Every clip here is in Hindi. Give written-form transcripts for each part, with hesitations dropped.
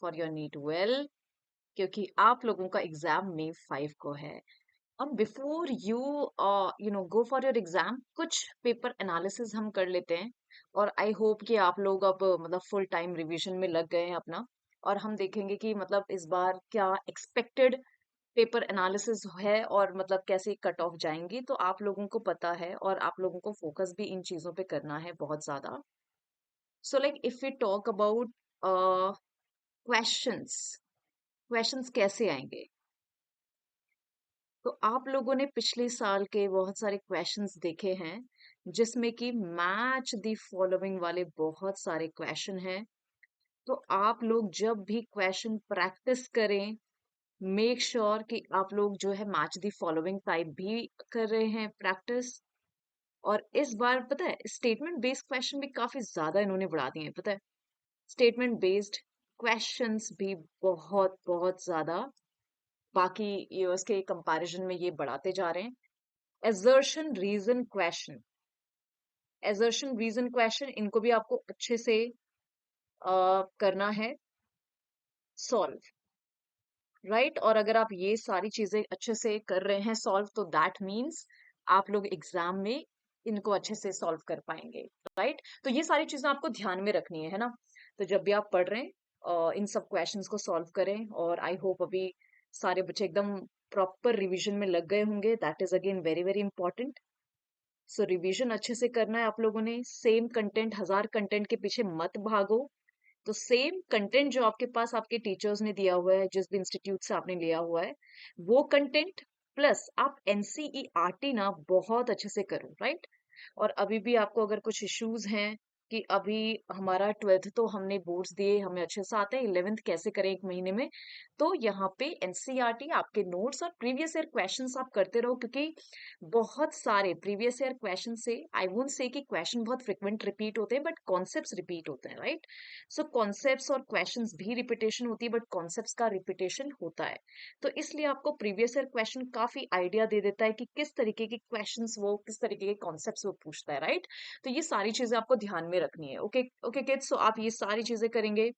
फॉर योर नीट वेल, क्योंकि आप लोगों का एग्जाम May 5 को है। अब before you go for your exam, कुछ पेपर एनालिसिस हम कर लेते हैं। और आई होप कि आप लोग अब मतलब फुल टाइम रिवीजन में लग गए हैं अपना। और हम देखेंगे कि मतलब इस बार क्या एक्सपेक्टेड पेपर एनालिसिस है और मतलब कैसे कट ऑफ जाएंगी, तो आप लोगों को पता है और आप लोगों को फोकस भी इन चीजों पे करना है बहुत ज्यादा। So like if we talk about questions, questions कैसे आएंगे, तो आप लोगों ने पिछले साल के बहुत सारे क्वेश्चंस देखे हैं जिसमें कि मैच द फॉलोइंग वाले बहुत सारे क्वेश्चन हैं। तो आप लोग जब भी क्वेश्चन प्रैक्टिस करें, मेक श्योर कि आप लोग जो है मैच द फॉलोइंग टाइप भी कर रहे हैं प्रैक्टिस। और इस बार पता है स्टेटमेंट बेस्ड क्वेश्चन भी काफी ज्यादा इन्होंने बढ़ा दिए हैं, पता है। स्टेटमेंट बेस्ड क्वेश्चंस भी बहुत बहुत ज्यादा बाकी ईयर्स के कंपैरिजन में ये बढ़ाते जा रहे हैं। Assertion reason question, assertion reason question इनको भी आपको अच्छे से करना है सॉल्व, राइट। और अगर आप ये सारी चीजें अच्छे से कर रहे हैं सॉल्व, तो दैट मीन्स आप लोग एग्जाम में इनको अच्छे से सॉल्व कर पाएंगे, राइट। तो ये सारी चीजें आपको ध्यान में रखनी है ना। तो जब भी आप पढ़ रहे हैं इन सब क्वेश्चंस को सॉल्व करें। और आई होप अभी सारे बच्चे एकदम प्रॉपर रिवीजन में लग गए होंगे, that is again very very important. So revision अच्छे से करना है आप लोगों ने। सेम कंटेंट, हजार कंटेंट के पीछे मत भागो। तो सेम कंटेंट जो आपके पास आपके टीचर्स ने दिया हुआ है, जिस भी इंस्टीट्यूट से आपने लिया हुआ है, वो कंटेंट प्लस आप एनसीईआरटी ना बहुत अच्छे से करो, राइट। और अभी भी आपको अगर कुछ इश्यूज हैं कि अभी हमारा 12th तो हमने बोर्ड्स दिए, हमें अच्छे से आते हैं, 11th कैसे करें एक महीने में, तो यहाँ पे एनसीईआरटी आपके नोट्स और प्रीवियस ईयर क्वेश्चंस आप करते रहो। क्योंकि बहुत सारे प्रीवियस ईयर क्वेश्चन से, आई वोंट से कि क्वेश्चन बहुत फ्रिक्वेंट रिपीट होते हैं, बट कॉन्सेप्ट्स रिपीट होते हैं, राइट। सो कॉन्सेप्ट्स और क्वेश्चंस भी रिपीटेशन होती है, बट कॉन्सेप्ट्स का रिपीटेशन होता है। तो इसलिए आपको प्रीवियस ईयर क्वेश्चन काफी आइडिया दे देता है कि किस तरीके के क्वेश्चंस वो, किस तरीके के कॉन्सेप्ट्स वो पूछता है, राइट। तो ये सारी चीजें आपको ध्यान में रखनी है। ओके ओके किड्स, सो आप ये सारी चीजें करेंगे।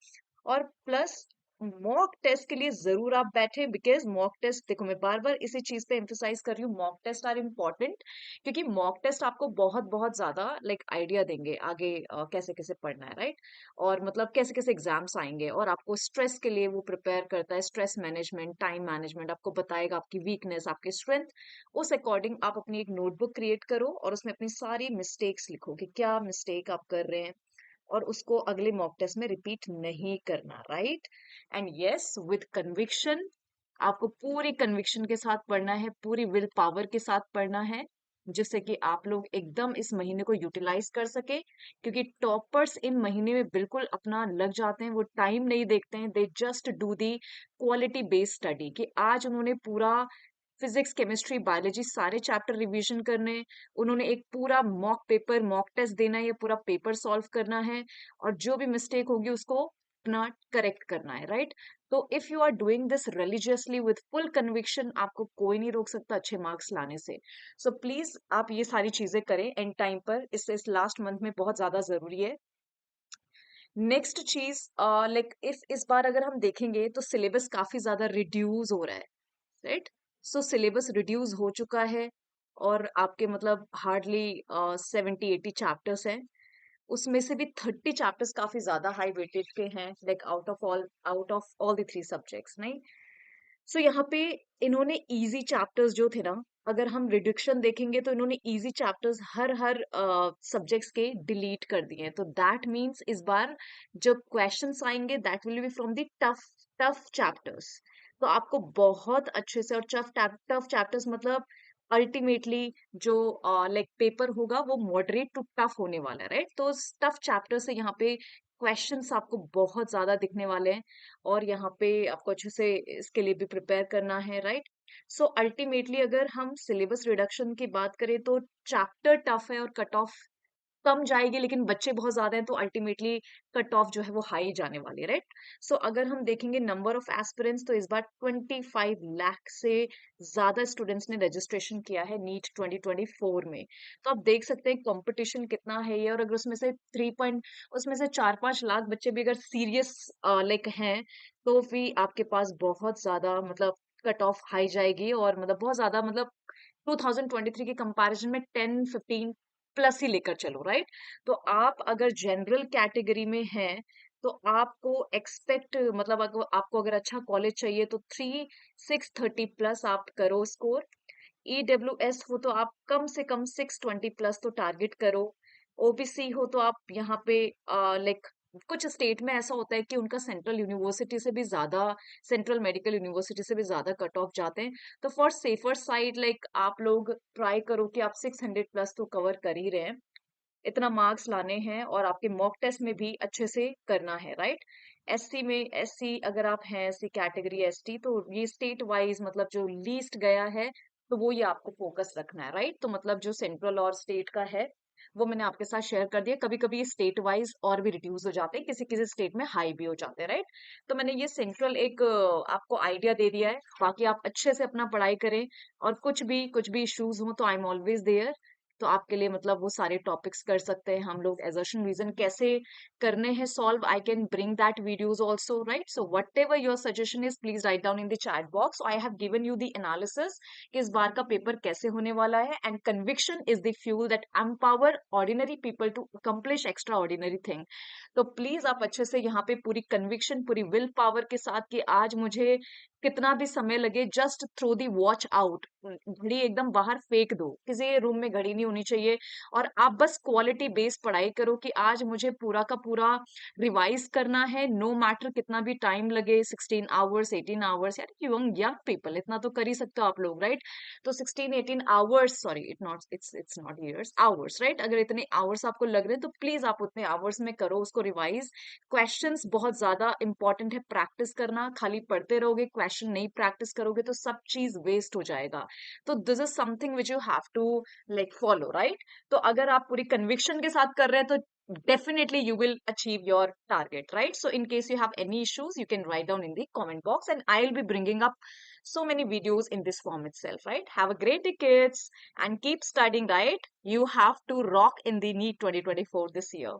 और प्लस मॉक टेस्ट के लिए जरूर आप बैठे, बिकॉज मॉक टेस्ट, देखो मैं बार बार इसी चीज पे एम्फोसाइज कर रही हूँ, मॉक टेस्ट आर इम्पोर्टेंट। क्योंकि मॉक टेस्ट आपको बहुत बहुत ज्यादा लाइक आइडिया देंगे आगे कैसे कैसे पढ़ना है, राइट। और मतलब कैसे कैसे एग्जाम्स आएंगे, और आपको स्ट्रेस के लिए वो प्रिपेयर करता है। स्ट्रेस मैनेजमेंट, टाइम मैनेजमेंट आपको बताएगा, आपकी वीकनेस, आपकी स्ट्रेंथ। उस अकॉर्डिंग आप अपनी एक नोटबुक क्रिएट करो और उसमें अपनी सारी मिस्टेक्स लिखो कि क्या मिस्टेक आप कर रहे हैं, और उसको अगले मॉक टेस्ट में रिपीट नहीं करना, right. And yes, with conviction, आपको पूरी कन्विक्शन के साथ पढ़ना है, पूरी विल पावर के साथ पढ़ना है, जिससे कि आप लोग एकदम इस महीने को यूटिलाइज कर सके। क्योंकि टॉपर्स इन महीने में बिल्कुल अपना लग जाते हैं, वो टाइम नहीं देखते हैं, they just do the quality based study. कि आज उन्होंने पूरा फिजिक्स, केमिस्ट्री, बायोलॉजी सारे चैप्टर रिवीजन करने, उन्होंने एक पूरा मॉक पेपर, मॉक टेस्ट देना है, या पूरा पेपर सॉल्व करना है, और जो भी मिस्टेक होगी उसको अपना करेक्ट करना है, राइट। तो if you are doing this religiously with full conviction, आपको कोई नहीं रोक सकता अच्छे मार्क्स लाने से। सो प्लीज आप ये सारी चीजें करें एंड टाइम पर, इससे इस लास्ट मंथ में बहुत ज्यादा जरूरी है। नेक्स्ट चीज, लाइक इस बार अगर हम देखेंगे तो सिलेबस काफी ज्यादा रिड्यूस हो रहा है, राइट। सो सिलेबस रिड्यूस हो चुका है, और आपके मतलब हार्डली 70-80 चैप्टर्स हैं। उसमें से भी 30 चैप्टर्स काफी ज्यादा हाई वेटेज के हैं, like out of all the 3 subjects, नहीं। सो यहाँ पे इन्होंने इजी चैप्टर्स जो थे ना, अगर हम रिडक्शन देखेंगे तो इन्होंने इजी चैप्टर्स हर हर सब्जेक्ट्स के डिलीट कर दिए हैं। तो दैट मीन्स इस बार जब क्वेश्चंस आएंगे, that will be from the tough tough chapters. तो आपको बहुत अच्छे से, और टफ चैप्टर्स मतलब अल्टीमेटली जो लाइक पेपर होगा वो मॉडरेट टू टफ होने वाला है, राइट। तो टफ चैप्टर से यहाँ पे क्वेश्चंस आपको बहुत ज्यादा दिखने वाले हैं, और यहाँ पे आपको अच्छे से इसके लिए भी प्रिपेयर करना है, राइट। सो अल्टीमेटली अगर हम सिलेबस रिडक्शन की बात करें तो चैप्टर टफ है और कट ऑफ कम जाएगी, लेकिन बच्चे बहुत ज्यादा हैं तो अल्टीमेटली कट ऑफ जो है वो हाई जाने वाली है, राइट। सो अगर हम देखेंगे नंबर ऑफ एस्पिरेंट्स, तो इस बार 25 लाख से ज्यादा स्टूडेंट्स ने रजिस्ट्रेशन किया है नीट 2024 में। तो आप देख सकते हैं कंपटीशन कितना है ये। और अगर उसमें से 4-5 लाख बच्चे भी अगर सीरियस लाइक हैं, तो भी आपके पास बहुत ज्यादा मतलब कट ऑफ हाई जाएगी। और मतलब बहुत ज्यादा मतलब 2023 के कंपैरिजन में 10-15 प्लस ही लेकर चलो, राइट। तो आप अगर जनरल कैटेगरी में हैं, तो आपको एक्सपेक्ट मतलब अगर आपको अगर अच्छा कॉलेज चाहिए तो 3630 प्लस आप करो स्कोर। ईडब्ल्यूएस हो तो आप कम से कम 620 प्लस तो टारगेट करो। ओबीसी हो तो आप यहाँ पे लाइक कुछ स्टेट में ऐसा होता है कि उनका सेंट्रल यूनिवर्सिटी से भी ज्यादा, सेंट्रल मेडिकल यूनिवर्सिटी से भी ज्यादा कट ऑफ जाते हैं। तो फॉर सेफर साइड लाइक आप लोग ट्राई करो कि आप 600 प्लस तो कवर कर ही रहे हैं। इतना मार्क्स लाने हैं और आपके मॉक टेस्ट में भी अच्छे से करना है, राइट। एससी अगर आप हैं, एससी कैटेगरी एसटी, तो ये स्टेट वाइज मतलब जो लीस्ट गया है, तो वो ये आपको फोकस रखना है, राइट। तो मतलब जो सेंट्रल और स्टेट का है वो मैंने आपके साथ शेयर कर दिया। कभी कभी ये स्टेट वाइज और भी रिड्यूस हो जाते हैं, किसी किसी स्टेट में हाई भी हो जाते हैं, राइट। तो मैंने ये सेंट्रल एक आपको आइडिया दे दिया है। बाकी आप अच्छे से अपना पढ़ाई करें, और कुछ भी इश्यूज हो तो आई एम ऑलवेज देयर। तो आपके लिए मतलब वो सारे टॉपिक्स कर सकते हैं हम लोग। एजर्शन रीजन कैसे करने हैं solve, I can bring that videos also, right. So whatever your suggestion is, please write down in the chat box. I have given you the analysis कि इस बार का पेपर कैसे होने वाला है। And conviction is the fuel that empower ordinary people to accomplish extraordinary thing. तो प्लीज आप अच्छे से यहाँ पे पूरी कन्विक्शन, पूरी विल पावर के साथ कि आज मुझे कितना भी समय लगे, जस्ट थ्रो दी वॉच आउट, घड़ी एकदम बाहर फेंक दो, किसी रूम में घड़ी नहीं होनी चाहिए। और आप बस क्वालिटी बेस्ड पढ़ाई करो कि आज मुझे पूरा का पूरा रिवाइज करना है, नो मैटर कितना भी टाइम लगे, 16 आवर्स 18 आवर्स, यार यंग यंग पीपल इतना तो कर ही सकते हो आप लोग, राइट। तो 16-18 hours, sorry it's not years, hours, right. अगर इतने आवर्स आपको लग रहे हैं तो प्लीज आप उतने आवर्स में करो उसको रिवाइज। क्वेश्चंस बहुत ज्यादा इंपॉर्टेंट है, प्रैक्टिस करना। खाली पढ़ते रहोगे, क्वेश्चन नहीं प्रैक्टिस करोगे तो सब चीज वेस्ट हो जाएगा। तो this is something which you have to like follow, right. तो अगर आप पूरी कन्विक्शन के साथ कर रहे हैं तो definitely you will achieve your target, right? So in case you have any issues, you can write down in the comment box, and I'll be bringing up so many videos in this form itself, right? Have a great day, kids, and keep studying, right? You have to rock in the NEET 2024 this year.